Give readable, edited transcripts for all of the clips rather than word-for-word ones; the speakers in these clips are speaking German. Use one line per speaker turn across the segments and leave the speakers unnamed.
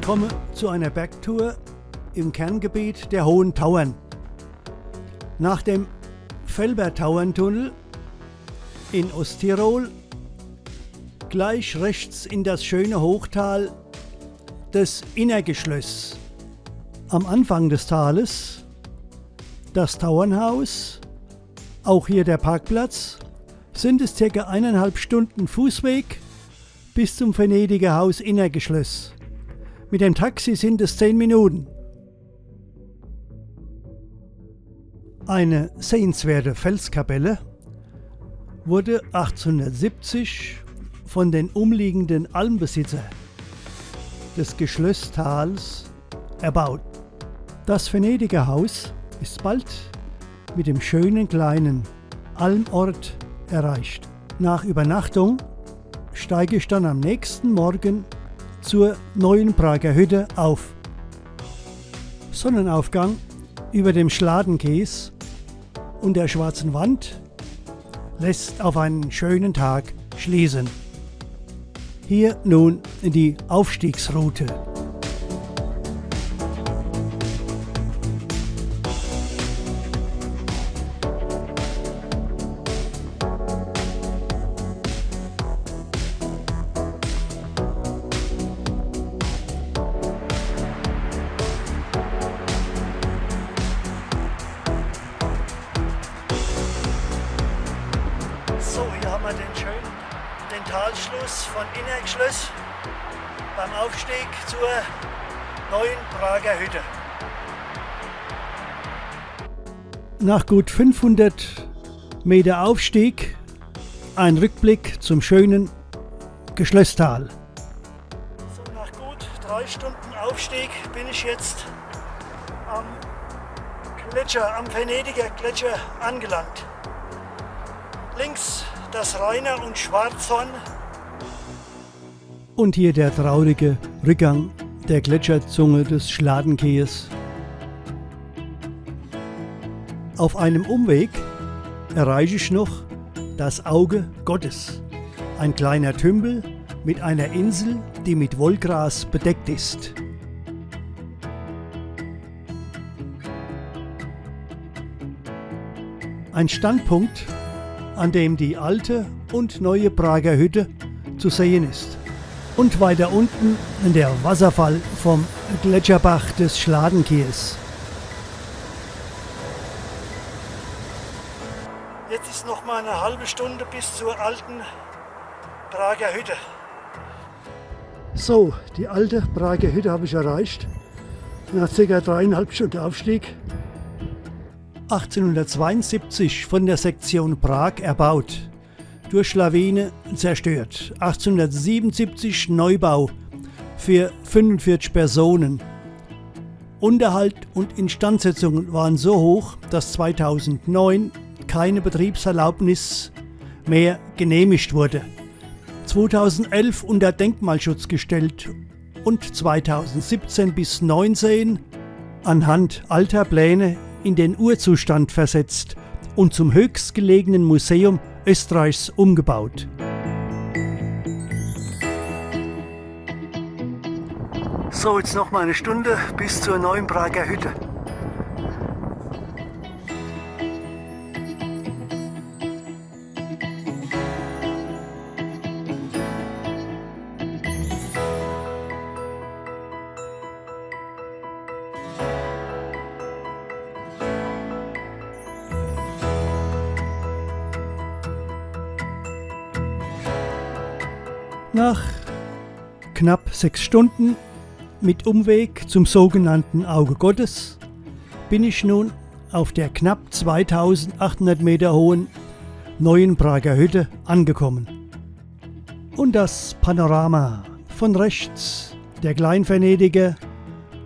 komme zu einer Bergtour im Kerngebiet der Hohen Tauern. Nach dem Felbertauerntunnel in Osttirol gleich rechts in das schöne Hochtal des Innergeschlöss. Am Anfang des Tales das Tauernhaus, auch hier der Parkplatz, sind es ca. 1,5 Stunden Fußweg bis zum Venediger Haus Innergeschlöss. Mit dem Taxi sind es 10 Minuten. Eine sehenswerte Felskapelle wurde 1870 von den umliegenden Almbesitzern des Geschlösstals erbaut. Das Venediger Haus ist bald mit dem schönen kleinen Almort erreicht. Nach Übernachtung steige ich dann am nächsten Morgen zur neuen Prager Hütte auf. Sonnenaufgang über dem Schladenkies und der schwarzen Wand lässt auf einen schönen Tag schließen. Hier nun die Aufstiegsroute. So, hier haben wir den Talschluss von Innergeschlöss beim Aufstieg zur neuen Prager Hütte. Nach gut 500 Meter Aufstieg ein Rückblick zum schönen Geschlösstal. So, nach gut 3 Stunden Aufstieg bin ich jetzt am Gletscher, am Venediger Gletscher angelangt. Links das Rainer- und Schwarzhorn. Und hier der traurige Rückgang der Gletscherzunge des Schladenkees. Auf einem Umweg erreiche ich noch das Auge Gottes, ein kleiner Tümpel mit einer Insel, die mit Wollgras bedeckt ist. Ein Standpunkt, an dem die alte und neue Prager Hütte zu sehen ist. Und weiter unten der Wasserfall vom Gletscherbach des Schladenkees. Jetzt ist noch mal eine halbe Stunde bis zur alten Prager Hütte. So, die alte Prager Hütte habe ich erreicht. Nach ca. 3,5 Stunden Aufstieg. 1872 von der Sektion Prag erbaut, durch Lawine zerstört. 1877 Neubau für 45 Personen. Unterhalt und Instandsetzungen waren so hoch, dass 2009 keine Betriebserlaubnis mehr genehmigt wurde. 2011 unter Denkmalschutz gestellt und 2017 bis 2019 anhand alter Pläne in den Urzustand versetzt und zum höchstgelegenen Museum Österreichs umgebaut. So, jetzt noch mal eine Stunde bis zur neuen Prager Hütte. Nach knapp 6 Stunden mit Umweg zum sogenannten Auge Gottes bin ich nun auf der knapp 2800 Meter hohen neuen Prager Hütte angekommen. Und das Panorama von rechts, der Kleinvenediger,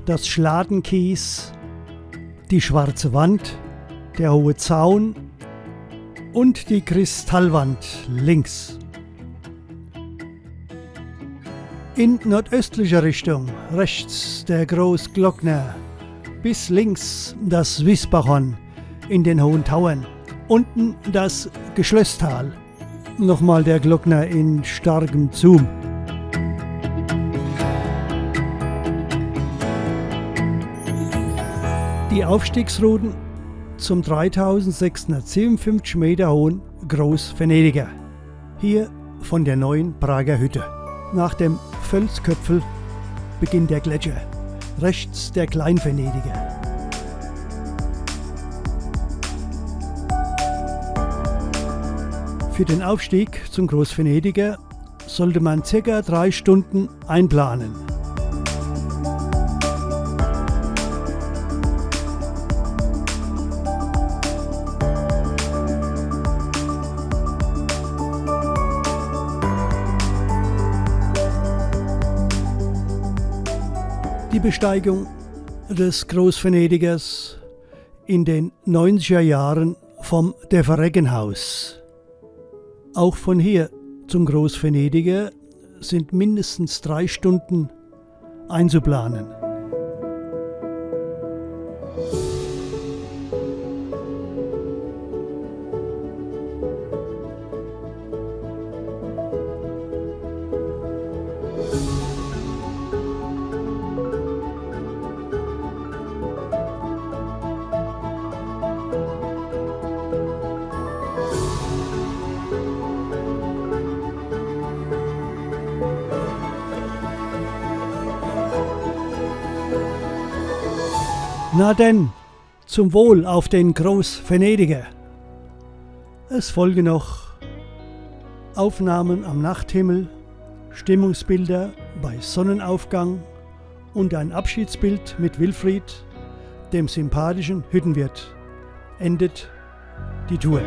das Schladenkies, die schwarze Wand, der hohe Zaun und die Kristallwand links. In nordöstlicher Richtung rechts der Großglockner, bis links das Wiesbachhorn in den Hohen Tauern, unten das Geschlösstal, nochmal der Glockner in starkem Zoom. Die Aufstiegsrouten zum 3657 Meter hohen Groß-Venediger. Hier von der neuen Prager Hütte. Nach dem Völsköpfel beginnt der Gletscher, rechts der Klein-Venediger. Für den Aufstieg zum Groß-Venediger sollte man ca. 3 Stunden einplanen. Die Besteigung des Groß-Venedigers in den 90er Jahren vom Devereggenhaus. Auch von hier zum Groß-Venediger sind mindestens 3 Stunden einzuplanen. Na denn, zum Wohl auf den Groß-Venediger. Es folgen noch Aufnahmen am Nachthimmel, Stimmungsbilder bei Sonnenaufgang und ein Abschiedsbild mit Wilfried, dem sympathischen Hüttenwirt. Endet die Tour.